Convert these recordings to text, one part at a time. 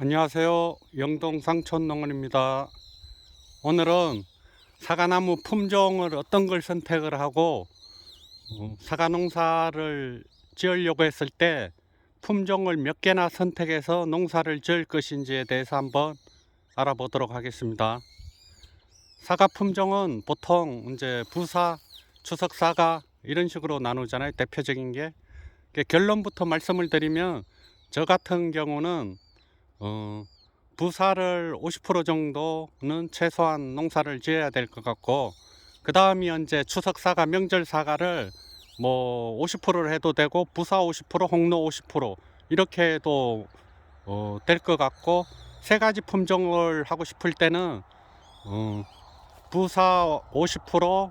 안녕하세요. 영동 상촌농원입니다. 오늘은 사과나무 품종을 어떤 걸 선택을 하고 사과 농사를 지으려고 했을 때 품종을 몇 개나 선택해서 농사를 지을 것인지에 대해서 한번 알아보도록 하겠습니다. 사과 품종은 보통 이제 부사, 추석사과 이런 식으로 나누잖아요. 대표적인 게. 결론부터 말씀을 드리면 저 같은 경우는 부사를 50% 정도는 최소한 농사를 지어야 될 것 같고, 그 다음이 이제 추석사과, 명절사과를 뭐 50%를 해도 되고, 부사 50%, 홍로 50% 이렇게 해도 될 것 같고, 세 가지 품종을 하고 싶을 때는 부사 50%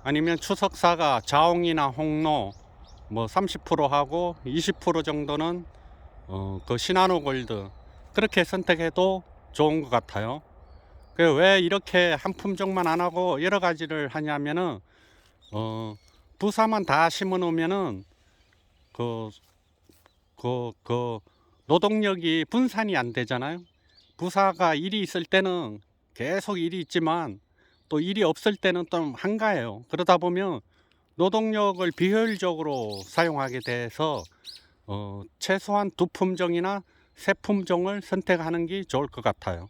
아니면 추석사과, 자홍이나 홍로 뭐 30% 하고 20% 정도는 그 시나노 골드 그렇게 선택해도 좋은 것 같아요. 왜 이렇게 한 품종만 안 하고 여러 가지를 하냐면은 부사만 다 심어 놓으면은 그, 그 노동력이 분산이 안 되잖아요. 부사가 일이 있을 때는 계속 일이 있지만 또 일이 없을 때는 좀 한가해요. 그러다 보면 노동력을 비효율적으로 사용하게 돼서 최소한 두 품종이나 세 품종을 선택하는 게 좋을 것 같아요.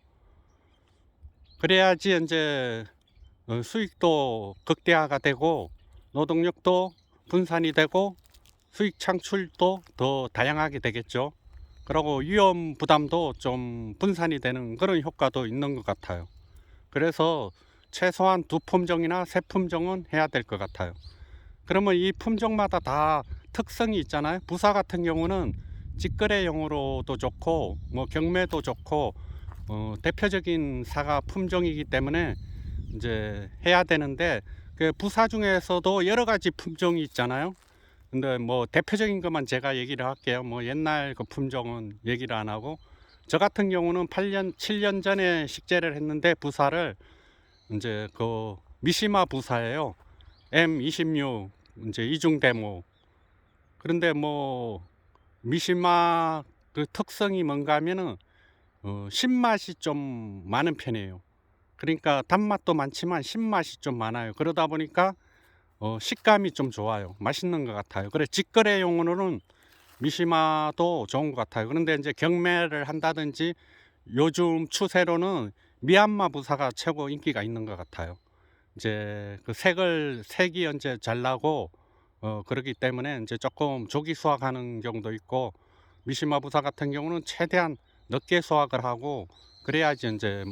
그래야지 이제 수익도 극대화가 되고 노동력도 분산이 되고 수익 창출도 더 다양하게 되겠죠. 그리고 위험 부담도 좀 분산이 되는 그런 효과도 있는 것 같아요. 그래서 최소한 두 품종이나 세 품종은 해야 될 것 같아요. 그러면 이 품종마다 다 특성이 있잖아요. 부사 같은 경우는 직거래용으로도 좋고 뭐 경매도 좋고 대표적인 사과 품종이기 때문에 이제 해야 되는데, 그 부사 중에서도 여러 가지 품종이 있잖아요. 근데 뭐 대표적인 것만 제가 얘기를 할게요. 뭐 옛날 그 품종은 얘기를 안 하고, 저 같은 경우는 8년 7년 전에 식재를 했는데 부사를 이제 그 미시마 부사예요. M26 이제 이중 데모. 그런데 뭐 미시마 그 특성이 뭔가 하면은 신맛이 좀 많은 편이에요. 그러니까 단맛도 많지만 신맛이 좀 많아요. 그러다 보니까 식감이 좀 좋아요. 맛있는 것 같아요. 그래 직거래용으로는 미시마도 좋은 것 같아요. 그런데 이제 경매를 한다든지 요즘 추세로는 미얀마 부사가 최고 인기가 있는 것 같아요. 이제 그 색이 이제 잘 나고 그렇기 때문에 이제 조금 조기 수확하는 경우도 있고, 미시마 부사 같은 경우는 최대한 늦게 수확을 하고 그래야지 이제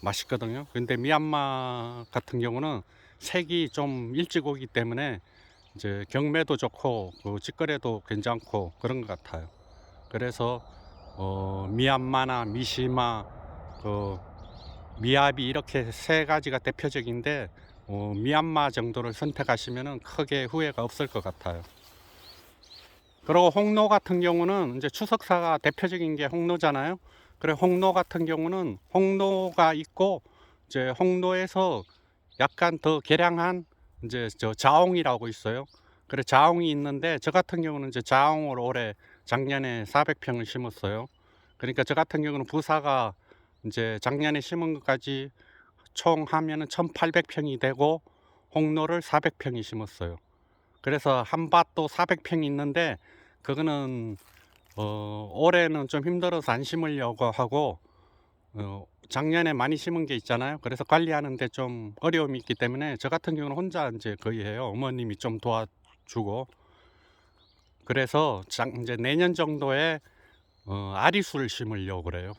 맛있거든요. 근데 미얀마 같은 경우는 색이 좀 일찍 오기 때문에 이제 경매도 좋고 그 직거래도 괜찮고 그런 것 같아요. 그래서 미얀마나 미시마, 그 미야비 이렇게 세 가지가 대표적인데 미얀마 정도를 선택하시면 크게 후회가 없을 것 같아요. 그리고 홍로 같은 경우는 이제 추석사가 대표적인 게 홍로잖아요. 그래 홍로 같은 경우는 홍로가 있고 이제 홍로에서 약간 더 개량한 이제 저 자홍이라고 있어요. 그래 자홍이 있는데 저 같은 경우는 이제 자홍을 올해 작년에 400평을 심었어요. 그러니까 저 같은 경우는 부사가 이제 작년에 심은 것까지 총 하면은 1800평이 되고 홍로를 400평이 심었어요. 그래서 한 밭도 400평이 있는데 그거는 올해는 좀 힘들어서 안 심으려고 하고 작년에 많이 심은 게 있잖아요. 그래서 관리하는데 좀 어려움이 있기 때문에 저 같은 경우는 혼자 이제 거의 해요. 어머님이 좀 도와주고. 그래서 이제 내년 정도에 아리수를 심으려고 그래요.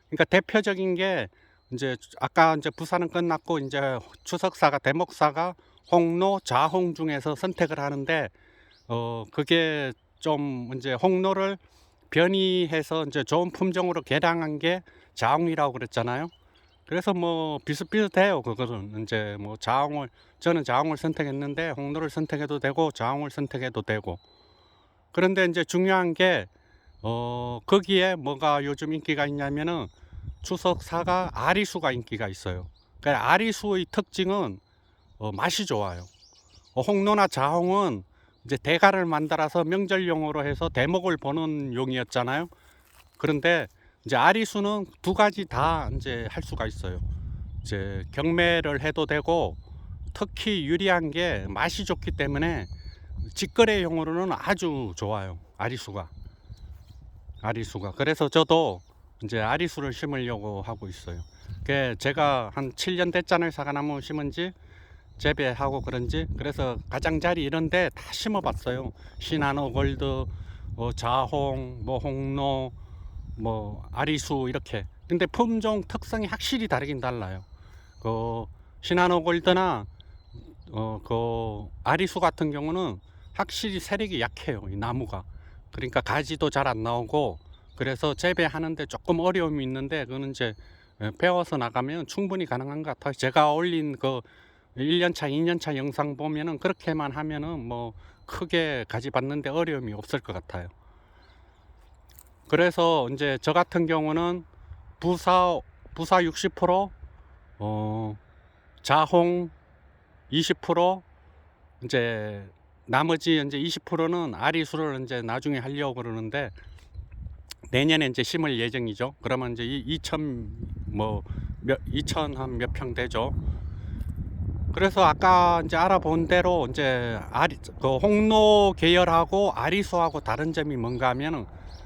그러니까 대표적인 게 이제 아까 이제 부사는 끝났고 이제 추석사가 대목사가 홍로, 자홍 중에서 선택을 하는데 그게 좀 이제 홍로를 변이해서 이제 좋은 품종으로 개량한 게 자홍이라고 그랬잖아요. 그래서 뭐 비슷비슷해요. 그거는 이제 뭐 저는 자홍을 선택했는데 홍로를 선택해도 되고 자홍을 선택해도 되고. 그런데 이제 중요한 게 거기에 뭐가 요즘 인기가 있냐면은 추석 사과 아리수가 인기가 있어요. 그 아리수의 특징은 맛이 좋아요. 홍로나 자홍은 이제 대가를 만들어서 명절용으로 해서 대목을 보는 용이었잖아요. 그런데 이제 아리수는 두 가지 다 이제 할 수가 있어요. 이제 경매를 해도 되고, 특히 유리한 게 맛이 좋기 때문에 직거래용으로는 아주 좋아요. 아리수가. 그래서 저도 이제 아리수를 심으려고 하고 있어요. 제가 한 7년 됐잖아요. 사과나무 심은 지, 재배하고 그런지. 그래서 가장자리 이런데 다 심어봤어요. 시나노 골드, 자홍, 뭐 홍로, 뭐 아리수 이렇게. 근데 품종 특성이 확실히 다르긴 달라요. 그 시나노 골드나 그 아리수 같은 경우는 확실히 세력이 약해요. 이 나무가. 그러니까 가지도 잘 안 나오고, 그래서 재배하는데 조금 어려움이 있는데, 그거는 이제 배워서 나가면 충분히 가능한 것 같아요. 제가 올린 그 1년차, 2년차 영상 보면은 그렇게만 하면은 뭐 크게 가지 받는데 어려움이 없을 것 같아요. 그래서 이제 저 같은 경우는 부사 60%, 자홍 20%, 이제 나머지 이제 20%는 아리수를 이제 나중에 하려고 그러는데, 내년에 이제 심을 예정이죠. 그러면 이제 2,000 한 몇 평 되죠. 그래서 아까 이제 알아본 대로 이제 그 홍로 계열하고 아리수하고 다른 점이 뭔가 하면은,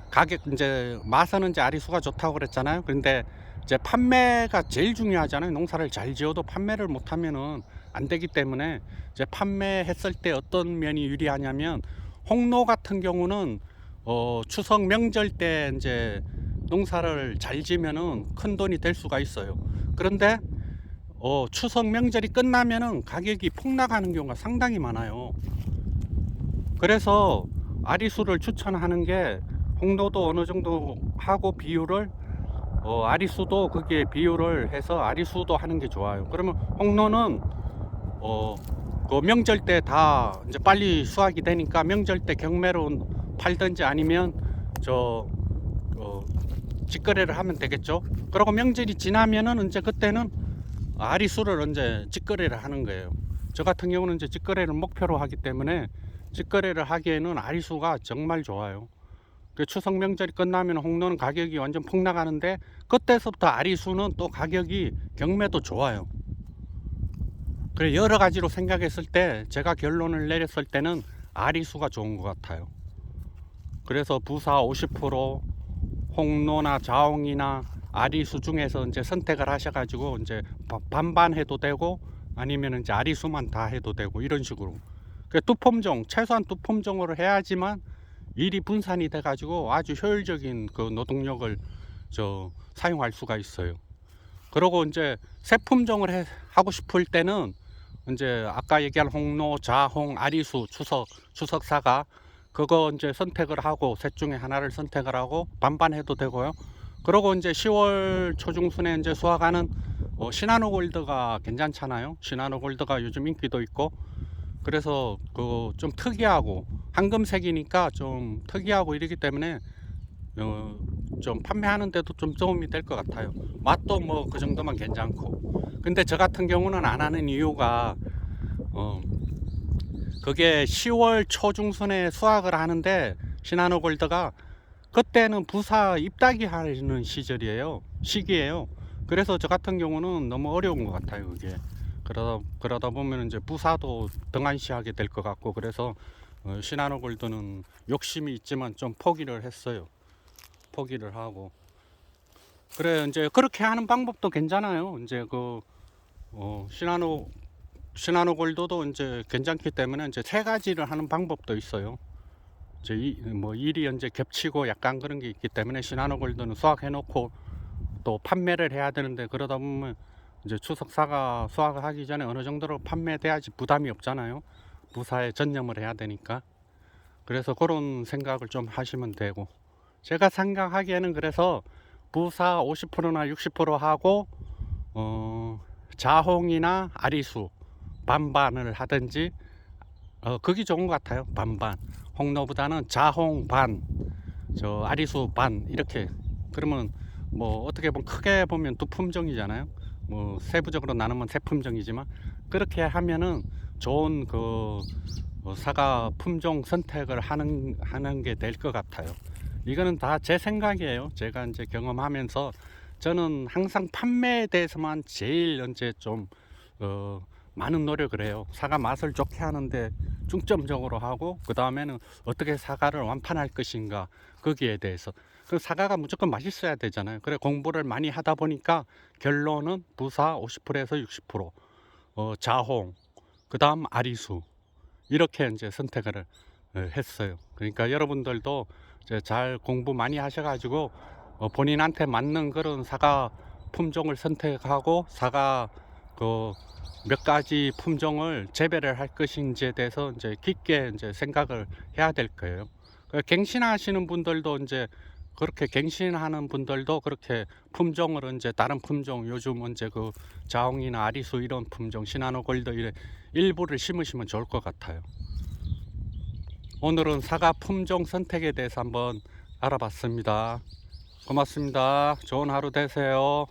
가격, 이제 맛은 이제 아리수가 좋다고 그랬잖아요. 그런데 이제 판매가 제일 중요하잖아요. 농사를 잘 지어도 판매를 못하면은 안 되기 때문에, 이제 판매했을 때 어떤 면이 유리하냐면, 홍로 같은 경우는 추석 명절 때 이제 농사를 잘 지면은 큰 돈이 될 수가 있어요. 그런데 추석 명절이 끝나면은 가격이 폭락하는 경우가 상당히 많아요. 그래서 아리수를 추천하는 게, 홍로도 어느 정도 하고 비율을, 아리수도 그게 비율을 해서 아리수도 하는 게 좋아요. 그러면 홍로는 그 명절 때 다 이제 빨리 수확이 되니까, 명절 때 경매로 팔든지 아니면 직거래를 하면 되겠죠. 그리고 명절이 지나면은 이제 그때는 아리수를 이제 직거래를 하는 거예요. 저 같은 경우는 이제 직거래를 목표로 하기 때문에, 직거래를 하기에는 아리수가 정말 좋아요. 추석 명절이 끝나면 홍로는 가격이 완전 폭락하는데, 그때서부터 아리수는 또 가격이, 경매도 좋아요. 그래, 여러 가지로 생각했을 때 제가 결론을 내렸을 때는 아리수가 좋은 것 같아요. 그래서 부사 50%, 홍로나 자홍이나 아리수 중에서 이제 선택을 하셔가지고, 이제 반반 해도 되고, 아니면 이제 아리수만 다 해도 되고, 이런 식으로. 두 품종, 최소한 두 품종으로 해야지만 일이 분산이 돼가지고 아주 효율적인 그 노동력을 사용할 수가 있어요. 그리고 이제 새 품종을 하고 싶을 때는, 이제 아까 얘기한 홍로, 자홍, 아리수, 추석사과, 그거 이제 선택을 하고, 셋 중에 하나를 선택을 하고 반반 해도 되고요. 그리고 이제 10월 초중순에 이제 수확하는 시나노 골드가 괜찮잖아요. 시나노 골드가 요즘 인기도 있고, 그래서 그 좀 특이하고 황금색이니까 좀 특이하고 이러기 때문에 좀 판매하는 데도 좀 도움이 될 것 같아요. 맛도 뭐 그 정도만 괜찮고. 근데 저 같은 경우는 안 하는 이유가, 그게 10월 초중순에 수확을 하는데, 시나노 골드가 그때는 부사 잎따기 하는 시기예요. 그래서 저 같은 경우는 너무 어려운 것 같아요, 그게. 그러다 보면 이제 부사도 등한시하게 될 것 같고, 그래서 시나노 골드는 욕심이 있지만 좀 포기를 했어요. 포기를 하고. 그래, 이제 그렇게 하는 방법도 괜찮아요. 이제 시나노 골드도 이제 괜찮기 때문에, 이제 세 가지를 하는 방법도 있어요. 이제 일이 이제 겹치고 약간 그런 게 있기 때문에, 시나노 골드는 수확해 놓고 또 판매를 해야 되는데, 그러다 보면 이제 추석사과 수확을 하기 전에 어느 정도로 판매돼야지 부담이 없잖아요. 부사에 전념을 해야 되니까. 그래서 그런 생각을 좀 하시면 되고, 제가 생각하기에는 그래서 부사 50%나 60% 하고, 자홍이나 아리수 반반을 하든지, 그게 좋은 것 같아요. 반반. 홍로보다는 자홍 반, 아리수 반, 이렇게. 그러면 뭐 어떻게 보면 크게 보면 두 품종이잖아요. 뭐 세부적으로 나누면 세 품종이지만, 그렇게 하면은 좋은 사과 품종 선택을 하는 게 될 것 같아요. 이거는 다 제 생각이에요. 제가 이제 경험하면서 저는 항상 판매에 대해서만 제일 이제 좀 많은 노력을 해요. 사과 맛을 좋게 하는데 중점적으로 하고, 그 다음에는 어떻게 사과를 완판할 것인가, 거기에 대해서. 그 사과가 무조건 맛있어야 되잖아요. 그래 공부를 많이 하다 보니까 결론은 부사 50%에서 60%, 자홍, 그 다음 아리수, 이렇게 이제 선택을 했어요. 그러니까 여러분들도 이제 잘 공부 많이 하셔가지고 본인한테 맞는 그런 사과 품종을 선택하고, 사과 그 몇 가지 품종을 재배를 할 것인지에 대해서 이제 깊게 이제 생각을 해야 될 거예요. 갱신하시는 분들도 이제 그렇게, 갱신하는 분들도 그렇게 품종을 이제 다른 품종, 요즘 이제 그 자홍이나 아리수 이런 품종, 시나노 골드 이런 일부를 심으시면 좋을 것 같아요. 오늘은 사과 품종 선택에 대해서 한번 알아봤습니다. 고맙습니다. 좋은 하루 되세요.